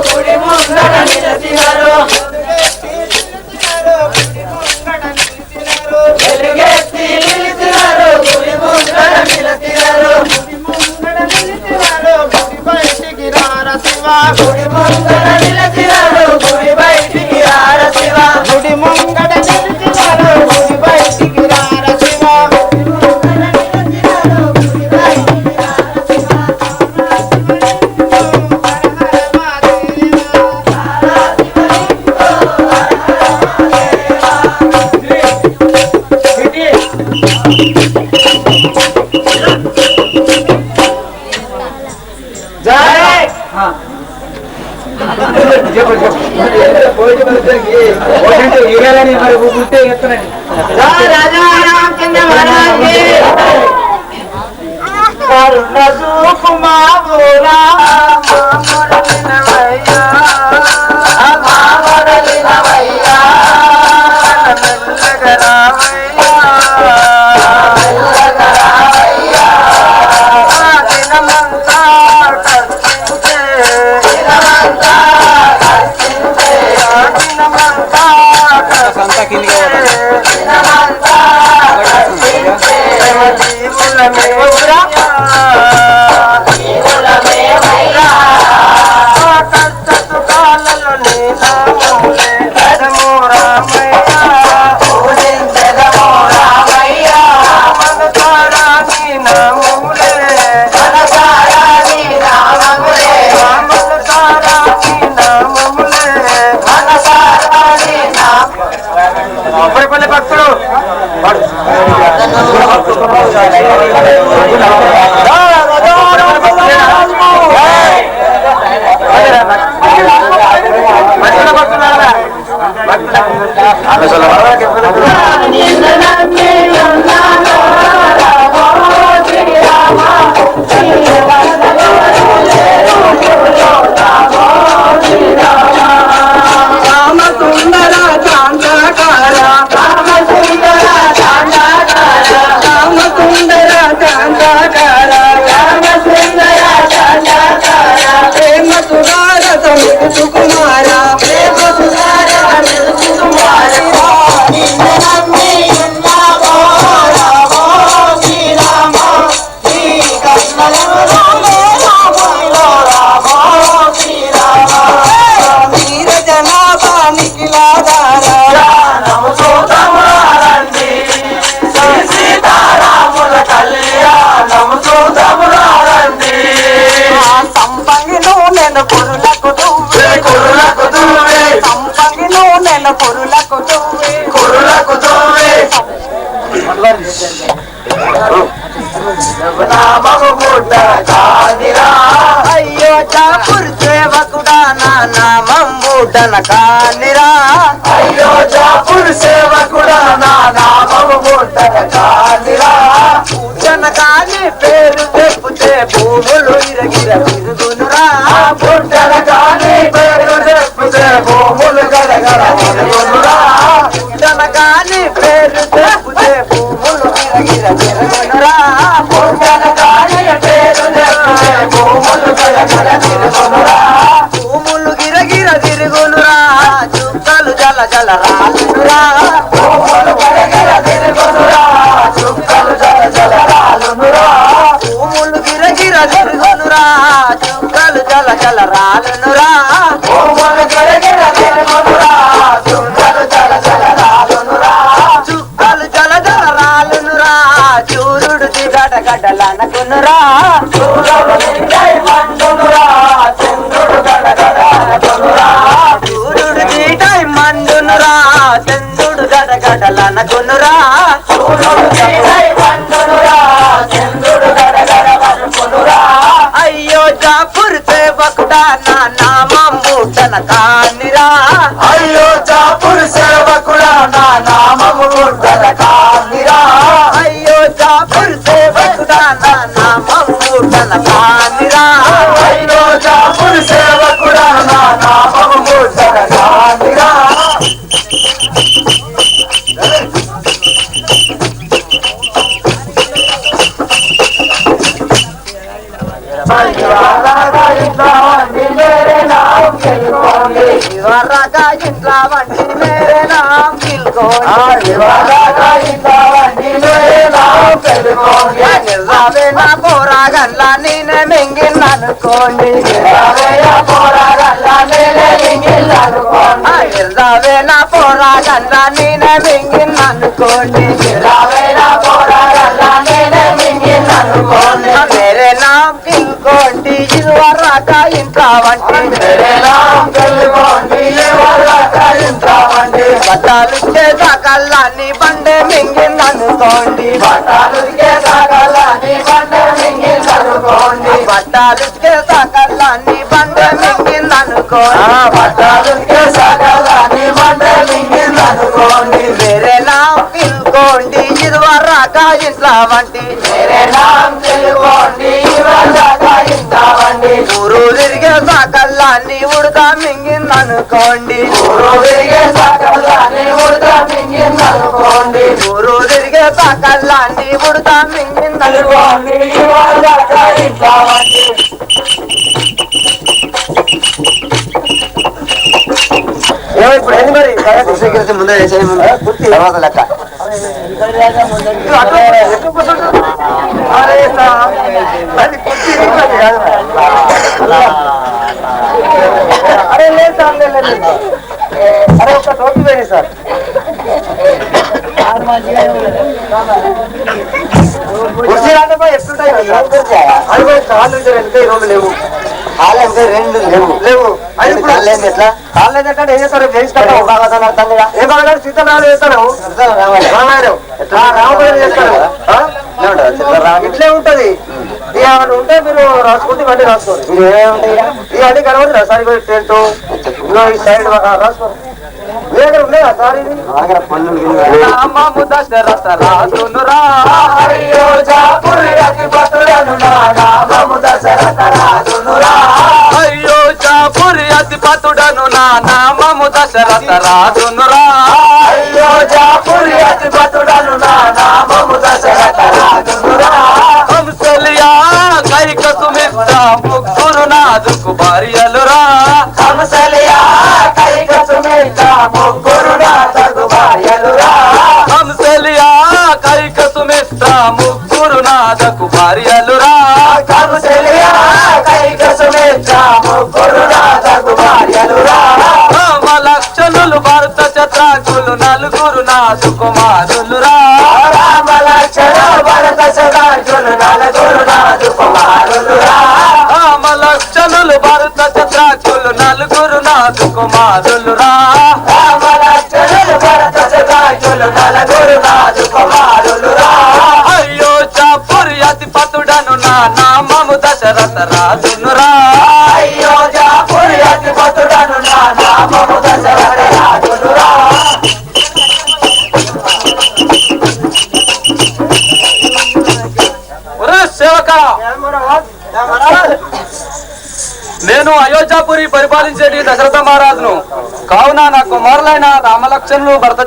గుడి ముంగడ నిలచినాడు గుడి బయటికి రార శివ గుడి ముంగడ నిలచినాడు గుడి బయటికి రార శివ అయ్యో జాపూర్ సేవకుడా నా నామం బూటన కానిరా అయ్యో జాపూర్ సేవకుడా నా నామం బూటన కానిరా బూటన కాని పేరు చెప్పుతే భూములు ఇరగిర తిరుగునురా బూటన కాని పేరు చెప్పుతే భూములు గడగడ తిరుగునురా బూటన కాని పేరు చెప్పుతే భూములు ఇరగిర తిరుగునురా బూటన కాని పేరు చెప్పుతే భూములు గడగడ తిరుగునురా భూములు గిరగిర తిరుగునురా చుక్కలు జల జల రాలునురా భూములు గడగడ తిరుగునురా చుక్కలు జల జల రాలునురా భూములు గిరగిర తిరుగునురా చుక్కలు జల జల రాలునురా భూములు గిరగిర తిరుగునురా చుక్కలు జల జల రాలునురా చుక్కలు జల జల రాలునురా చూరుడు దిగడ గడ్డలనకునురా చూరుడు దిగై మండునురా చంద్రుడు గడగడలనకునురా చూరుడు దిగై మండునురా చంద్రుడు గడగడలనకునురా చూరుడు దిగై మండునురా చంద్రుడు గడగడలనకునురా అయ్యో జాపూర్ సేవకుడా నా నామం బూటన కాని కాందిరా అయోధ్యాపురి సేవకుడా నా నామము జగదాందిరా ఇవరగా ఇంట్లో వంటి మేరే నామ్ పిలుకోండి రావే నా పోరాగల్లా నేనే మింగిల్లనుకోండి రావే నా పోరాగల్లా నేనే మింగిల్లనుకోండి మేరే నామ్ పిలుకోండి ఇదివరగా ఇంట్లో వంటి బట్టాలు చేసాకల్లాన్ని బండే మింగిందనుకోండి బట్టాలు చేసాకల్లాన్ని బండే మింగిందనుకోండి వేరే నామ్ పిలుకోండి ఇదివరగా ఇంట్లో వంటి ఊరు తిరిగే సాకల్లాన్ని ఉడతా మింగిందనుకోండి ఊరు తిరిగే సాకల్లాన్ని ఉడతా మింగిందనుకోండి ఇప్పుడు ఏంది మరి స్వీకరించి ముందే తర్వాత లెక్క అరే లేదు సార్ లేదు అరే ఒక టోపీ వేయండి సార్ కుర్చీ రాకపోతే ఎట్లుంటాయి అది కాళ్ళు వెనక ఈ రెండు లేవు రెండు లేవు అది ఇప్పుడు ఎట్లా కాళ్ళు ఏంటంటే ఏం చేస్తారు చేయిస్తాడు ఏ బాగా సీతారాములు చేస్తాడు రామాయణం రామపల్లి చేస్తాడు ఇట్లే ఉంటది ఇవన్నీ ఉంటే మీరు రాసుకుంటే ఇవన్నీ రాసుకోండి ఇవన్నీ కనబడి సార్ టెంట్ ఈ సైడ్ రాసుకోండి మీ దగ్గర ఉన్నాయా సార్ ఇది నామము దశరథ రాజునురా అయోధ్యాపురి అధిపతులను నామము దశరథ రాజునురా అయోధ్యాపురి అధిపతుడను నా నామము దశరథ రాజునురా అయోధ్యాపురి అధిపతుడను నా నామము దశరథ రాజునురా హంసలియా కైక సుమిత్ర ముగ్గురు నాదుకు భార్యలురా హంసలియా కైక సుమిత్ర ముగ్గురు నాదుకు భార్యలురా హంసలియా కైక సుమిత్ర ముగ్గురు నాదకు భార్యలురా హంసలియా కైక సుమిత్ర ముగ్గురు నాదకు భార్యలురా రామలక్ష్మణులు భరత శత్రుఘ్నులు నలుగురు నాదు కుమారులురా రామలక్ష్మణులు భరత శత్రుఘ్నులు నలుగురు నాదు కుమారులురా రామలక్ష్మణులు భరత శత్రుఘ్నులు నలుగురు నాదు కుమారులురా రామలక్ష్మణులు భరత శత్రుఘ్నులు నలుగురు నాదు కుమారులురా అయోధ్యాపురి అధిపతుడను నా నామము దశరథ రాజునురా అయోధ్యాపురి అధిపతుడను నా నామము దశరథ రాజునురా సేవక నేను అయోధ్యాపురి పరిపాలించేటి దశరథ మహారాజును కావున నా కుమారులైన రామలక్ష్మణులు భరత